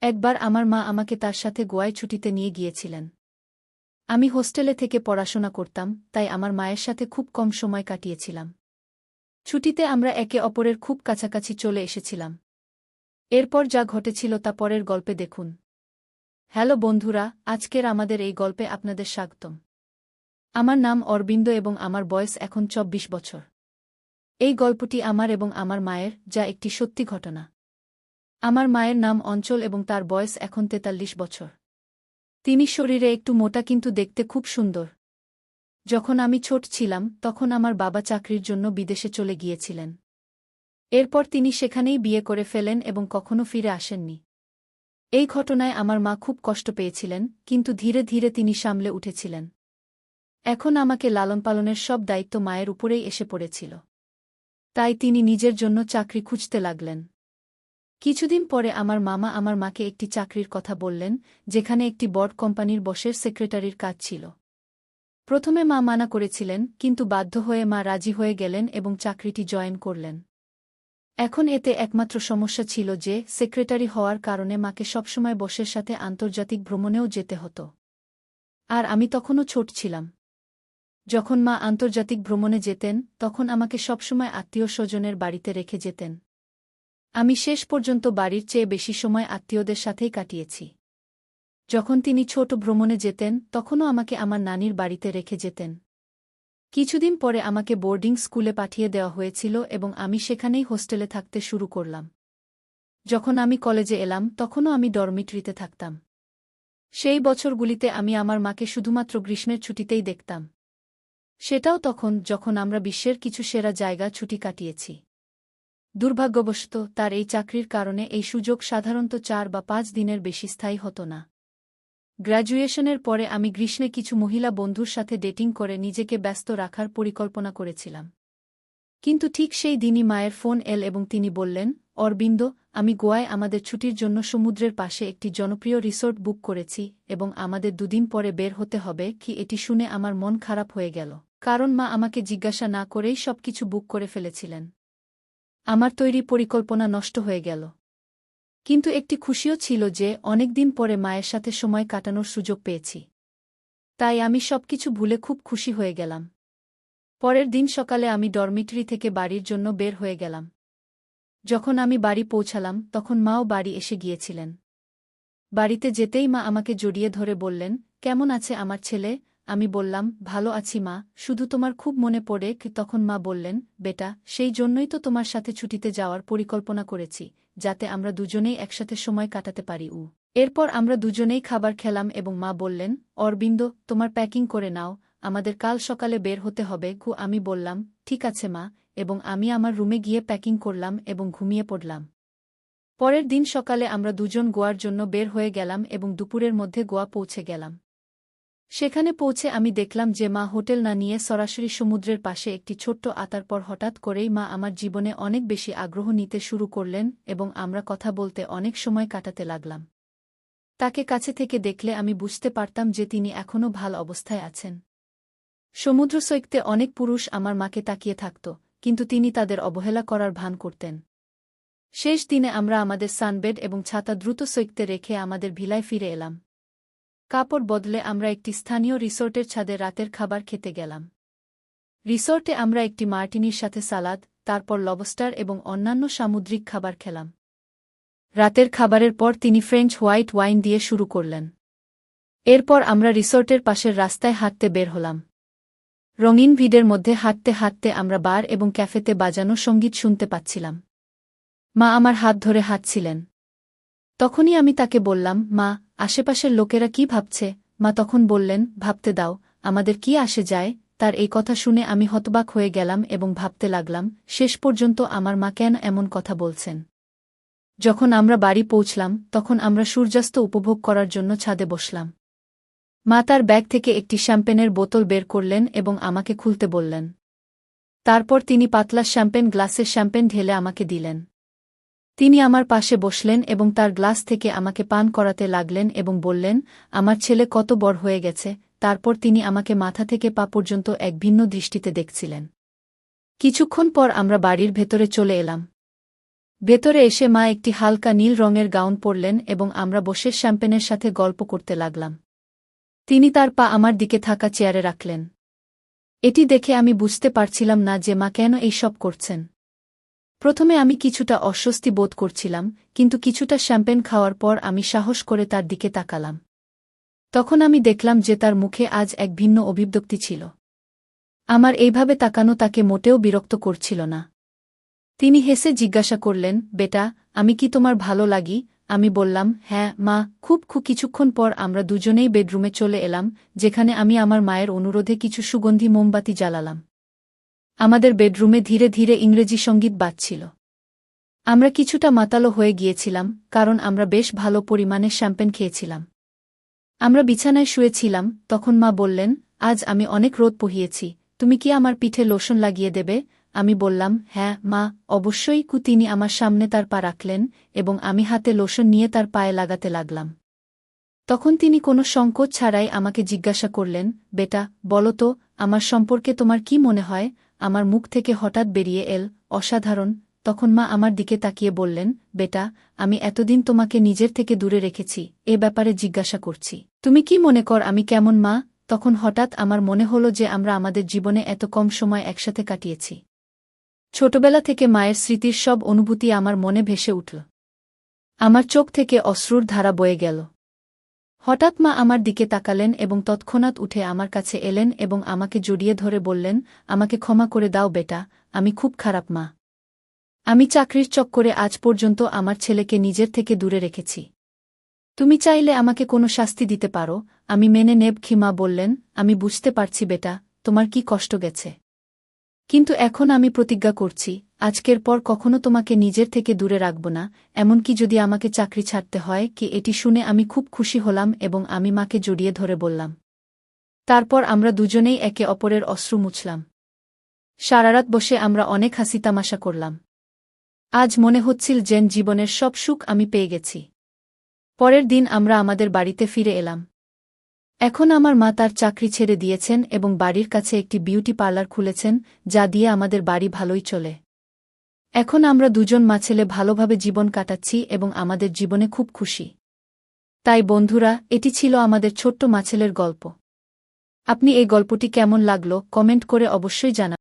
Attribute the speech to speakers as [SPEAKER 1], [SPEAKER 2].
[SPEAKER 1] একবার আমার মা আমাকে তার সাথে গোয়ায় ছুটিতে নিয়ে গিয়েছিলেন। আমি হোস্টেলে থেকে পড়াশোনা করতাম, তাই আমার মায়ের সাথে খুব কম সময় কাটিয়েছিলাম। ছুটিতে আমরা একে অপরের খুব কাছাকাছি চলে এসেছিলাম। এরপর যা ঘটেছিল তা পরের গল্পে দেখুন। হ্যালো বন্ধুরা, আজকের আমাদের এই গল্পে আপনাদের স্বাগতম। আমার নাম অরবিন্দ এবং আমার বয়স এখন ২৪ বছর। এই গল্পটি আমার এবং আমার মায়ের, যা একটি সত্যি ঘটনা। আমার মায়ের নাম অঞ্চল এবং তার বয়স এখন ৪৩ বছর। তিনি শরীরে একটু মোটা কিন্তু দেখতে খুব সুন্দর। যখন আমি ছোট ছিলাম তখন আমার বাবা চাকরির জন্য বিদেশে চলে গিয়েছিলেন। এরপর তিনি সেখানেই বিয়ে করে ফেলেন এবং কখনো ফিরে আসেননি। এই ঘটনায় আমার মা খুব কষ্ট পেয়েছিলেন, কিন্তু ধীরে ধীরে তিনি সামলে উঠেছিলেন। এখন আমাকে লালনপালনের সব দায়িত্ব মায়ের উপরেই এসে পড়েছিল। তাই তিনি নিজের জন্য চাকরি খুঁজতে লাগলেন। কিছুদিন পরে আমার মামা আমার মাকে একটি চাকরির কথা বললেন, যেখানে একটি বড় কোম্পানির বসের সেক্রেটারির কাজ ছিল। প্রথমে মা মানা করেছিলেন, কিন্তু বাধ্য হয়ে মা রাজি হয়ে গেলেন এবং চাকরিটি জয়েন করলেন। এখন এতে একমাত্র সমস্যা ছিল যে সেক্রেটারি হওয়ার কারণে মাকে সবসময় বসের সাথে আন্তর্জাতিক ভ্রমণেও যেতে হতো। আর আমি তখনও ছোট ছিলাম। যখন মা আন্তর্জাতিক ভ্রমণে যেতেন তখন আমাকে সবসময় আত্মীয়-স্বজনের বাড়িতে রেখে যেতেন। আমি শেষ পর্যন্ত বাড়ির চেয়ে বেশি সময় আত্মীয়দের সাথেই কাটিয়েছি। যখন তিনি ছোট ভ্রমণে যেতেন তখনও আমাকে আমার নানির বাড়িতে রেখে যেতেন। কিছুদিন পরে আমাকে বোর্ডিং স্কুলে পাঠিয়ে দেওয়া হয়েছিল এবং আমি সেখানেই হোস্টেলে থাকতে শুরু করলাম। যখন আমি কলেজে এলাম তখনও আমি ডরমিটরিতে থাকতাম। সেই বছরগুলিতে আমি আমার মাকে শুধুমাত্র গ্রীষ্মের ছুটিতেই দেখতাম। সেটাও তখন যখন আমরা বিশ্বের কিছু সেরা জায়গা ছুটি কাটিয়েছি। দুর্ভাগ্যবশত তার এই চাকরির কারণে এই সুযোগ সাধারণত ৪ বা ৫ দিনের বেশি স্থায়ী হতো না। গ্র্যাজুয়েশনের পরে আমি গ্রীষ্মে কিছু মহিলা বন্ধুর সাথে ডেটিং করে নিজেকে ব্যস্ত রাখার পরিকল্পনা করেছিলাম। কিন্তু ঠিক সেই দিনই মায়ের ফোন এল এবং তিনি বললেন, অরবিন্দ, আমি গোয়ায় আমাদের ছুটির জন্য সমুদ্রের পাশে একটি জনপ্রিয় রিসোর্ট বুক করেছি এবং আমাদের দুদিন পরে বের হতে হবে। কি এটি শুনে আমার মন খারাপ হয়ে গেল, কারণ মা আমাকে জিজ্ঞাসা না করেই সবকিছু বুক করে ফেলেছিলেন। আমার তৈরি পরিকল্পনা নষ্ট হয়ে গেল। কিন্তু একটি খুশিও ছিল যে অনেকদিন পরে মায়ের সাথে সময় কাটানোর সুযোগ পেয়েছি। তাই আমি সবকিছু ভুলে খুব খুশি হয়ে গেলাম। পরের দিন সকালে আমি ডরমিটরি থেকে বাড়ির জন্য বের হয়ে গেলাম। যখন আমি বাড়ি পৌঁছালাম তখন মাও বাড়ি এসে গিয়েছিলেন। বাড়িতে যেতেই মা আমাকে জড়িয়ে ধরে বললেন, কেমন আছে আমার ছেলে? আমি বললাম, ভালো আছি মা, শুধু তোমার খুব মনে পড়ে। তখন মা বললেন, বেটা, সেই জন্যই তো তোমার সাথে ছুটিতে যাওয়ার পরিকল্পনা করেছি, যাতে আমরা দুজনেই একসাথে সময় কাটাতে পারি। এরপর আমরা দুজনেই খাবার খেলাম এবং মা বললেন, অরবিন্দ, তোমার প্যাকিং করে নাও, আমাদের কাল সকালে বের হতে হবে। আমি বললাম, ঠিক আছে মা, এবং আমি আমার রুমে গিয়ে প্যাকিং করলাম এবং ঘুমিয়ে পড়লাম। পরের দিন সকালে আমরা দুজন গোয়ার জন্য বের হয়ে গেলাম এবং দুপুরের মধ্যে গোয়া পৌঁছে গেলাম। সেখানে পৌঁছে আমি দেখলাম যে মা হোটেল না নিয়ে সরাসরি সমুদ্রের পাশে একটি ছোট্ট আতার পর হঠাৎ করেই মা আমার জীবনে অনেক বেশি আগ্রহ নিতে শুরু করলেন এবং আমরা কথা বলতে অনেক সময় কাটাতে লাগলাম। তাকে কাছে থেকে দেখলে আমি বুঝতে পারতাম যে তিনি এখনও ভালো অবস্থায় আছেন। সমুদ্র সৈকতে অনেক পুরুষ আমার মাকে তাকিয়ে থাকত, কিন্তু তিনি তাদের অবহেলা করার ভান করতেন। শেষ দিনে আমরা আমাদের সানবেড এবং ছাতা দ্রুত সৈকতে রেখে আমাদের ভিলায় ফিরে এলাম। কাপড় বদলে আমরা একটি স্থানীয় রিসোর্টের ছাদে রাতের খাবার খেতে গেলাম। রিসোর্টে আমরা একটি মার্টিনির সাথে সালাদ, তারপর লবস্টার এবং অন্যান্য সামুদ্রিক খাবার খেলাম। রাতের খাবারের পর তিনি ফ্রেঞ্চ হোয়াইট ওয়াইন দিয়ে শুরু করলেন। এরপর আমরা রিসোর্টের পাশের রাস্তায় হাঁটতে বের হলাম। রঙিন ভিড়ের মধ্যে হাঁটতে হাঁটতে আমরা বার এবং ক্যাফেতে বাজানো সঙ্গীত শুনতে পাচ্ছিলাম। মা আমার হাত ধরে হাঁটছিলেন। তখনই আমি তাকে বললাম, মা, আশেপাশের লোকেরা কি ভাবছে? মা তখন বললেন, ভাবতে দাও, আমাদের কি আসে যায়? তার এই কথা শুনে আমি হতবাক হয়ে গেলাম এবং ভাবতে লাগলাম, শেষ পর্যন্ত আমার মা কেন এমন কথা বলছেন। যখন আমরা বাড়ি পৌঁছলাম তখন আমরা সূর্যাস্ত উপভোগ করার জন্য ছাদে বসলাম। মা তার ব্যাগ থেকে একটি শ্যাম্পেনের বোতল বের করলেন এবং আমাকে খুলতে বললেন। তারপর তিনি পাতলা শ্যাম্পেন গ্লাসে শ্যাম্পেন ঢেলে আমাকে দিলেন। তিনি আমার পাশে বসলেন এবং তার গ্লাস থেকে আমাকে পান করাতে লাগলেন এবং বললেন, আমার ছেলে কত বড় হয়ে গেছে। তারপর তিনি আমাকে মাথা থেকে পা পর্যন্ত এক ভিন্ন দৃষ্টিতে দেখছিলেন। কিছুক্ষণ পর আমরা বাড়ির ভেতরে চলে এলাম। ভেতরে এসে মা একটি হালকা নীল রঙের গাউন পরলেন এবং আমরা বসে শ্যাম্পেনের সাথে গল্প করতে লাগলাম। তিনি তার পা আমার দিকে থাকা চেয়ারে রাখলেন। এটি দেখে আমি বুঝতে পারছিলাম না যে মা কেন এই সব করছেন। প্রথমে আমি কিছুটা অস্বস্তি বোধ করছিলাম, কিন্তু কিছুটা শ্যাম্পেন খাওয়ার পর আমি সাহস করে তার দিকে তাকালাম। তখন আমি দেখলাম যে তার মুখে আজ এক ভিন্ন অভিব্যক্তি ছিল। আমার এইভাবে তাকানো তাকে মোটেও বিরক্ত করছিল না। তিনি হেসে জিজ্ঞাসা করলেন, বেটা, আমি কি তোমার ভালো লাগি? আমি বললাম, হ্যাঁ মা। খুব কিছুক্ষণ পর আমরা দুজনেই বেডরুমে চলে এলাম, যেখানে আমি আমার মায়ের অনুরোধে কিছু সুগন্ধি মোমবাতি জ্বালালাম। আমাদের বেডরুমে ধীরে ধীরে ইংরেজি সঙ্গীত বাজছিল। আমরা কিছুটা মাতালো হয়ে গিয়েছিলাম, কারণ আমরা বেশ ভালো পরিমাণে শ্যাম্পেন খেয়েছিলাম। আমরা বিছানায় শুয়েছিলাম, তখন মা বললেন, আজ আমি অনেক রোদ পোহিয়েছি, তুমি কি আমার পিঠে লোশন লাগিয়ে দেবে? আমি বললাম, হ্যাঁ মা, অবশ্যই। তিনি আমার সামনে তার পা রাখলেন এবং আমি হাতে লোশন নিয়ে তার পায়ে লাগাতে লাগলাম। তখন তিনি কোনো সংকোচ ছাড়াই আমাকে জিজ্ঞাসা করলেন, বেটা, বলো তো, আমার সম্পর্কে তোমার কি মনে হয়? আমার মুখ থেকে হঠাৎ বেরিয়ে এল, অসাধারণ। তখন মা আমার দিকে তাকিয়ে বললেন, বেটা, আমি এতদিন তোমাকে নিজের থেকে দূরে রেখেছি, এ ব্যাপারে জিজ্ঞাসা করছি। তুমি কি মনে কর আমি কেমন মা? তখন হঠাৎ আমার মনে হলো যে আমরা আমাদের জীবনে এত কম সময় একসাথে কাটিয়েছি। ছোটবেলা থেকে মায়ের স্মৃতির সব অনুভূতি আমার মনে ভেসে উঠল। আমার চোখ থেকে অশ্রুর ধারা বয়ে গেল। হঠাৎ মা আমার দিকে তাকালেন এবং তৎক্ষণাৎ উঠে আমার কাছে এলেন এবং আমাকে জড়িয়ে ধরে বললেন, আমাকে ক্ষমা করে দাও বেটা, আমি খুব খারাপ মা। আমি চাকরির চক্করে আজ পর্যন্ত আমার ছেলেকে নিজের থেকে দূরে রেখেছি। তুমি চাইলে আমাকে কোনো শাস্তি দিতে পারো, আমি মেনে নেব। মা বললেন, আমি বুঝতে পারছি বেটা, তোমার কি কষ্ট গেছে। কিন্তু এখন আমি প্রতিজ্ঞা করছি, আজকের পর কখনো তোমাকে নিজের থেকে দূরে রাখব না, এমনকি যদি আমাকে চাকরি ছাড়তে হয়। এটি শুনে আমি খুব খুশি হলাম এবং আমি মাকে জড়িয়ে ধরে বললাম। তারপর আমরা দুজনেই একে অপরের অশ্রু মুছলাম। সারারাত বসে আমরা অনেক হাসি তামাশা করলাম। আজ মনে হচ্ছিল যেন জীবনের সব সুখ আমি পেয়ে গেছি। পরের দিন আমরা আমাদের বাড়িতে ফিরে এলাম। এখন আমার মা তার চাকরি ছেড়ে দিয়েছেন এবং বাড়ির কাছে একটি বিউটি পার্লার খুলেছেন, যা দিয়ে আমাদের বাড়ি ভালোই চলে। এখন আমরা দুজন মা-ছেলে ভালোভাবে জীবন কাটাচ্ছি এবং আমাদের জীবনে খুব খুশি। তাই বন্ধুরা, এটি ছিল আমাদের ছোট্ট মা-ছেলের গল্প। আপনি এই গল্পটি কেমন লাগলো কমেন্ট করে অবশ্যই জানান।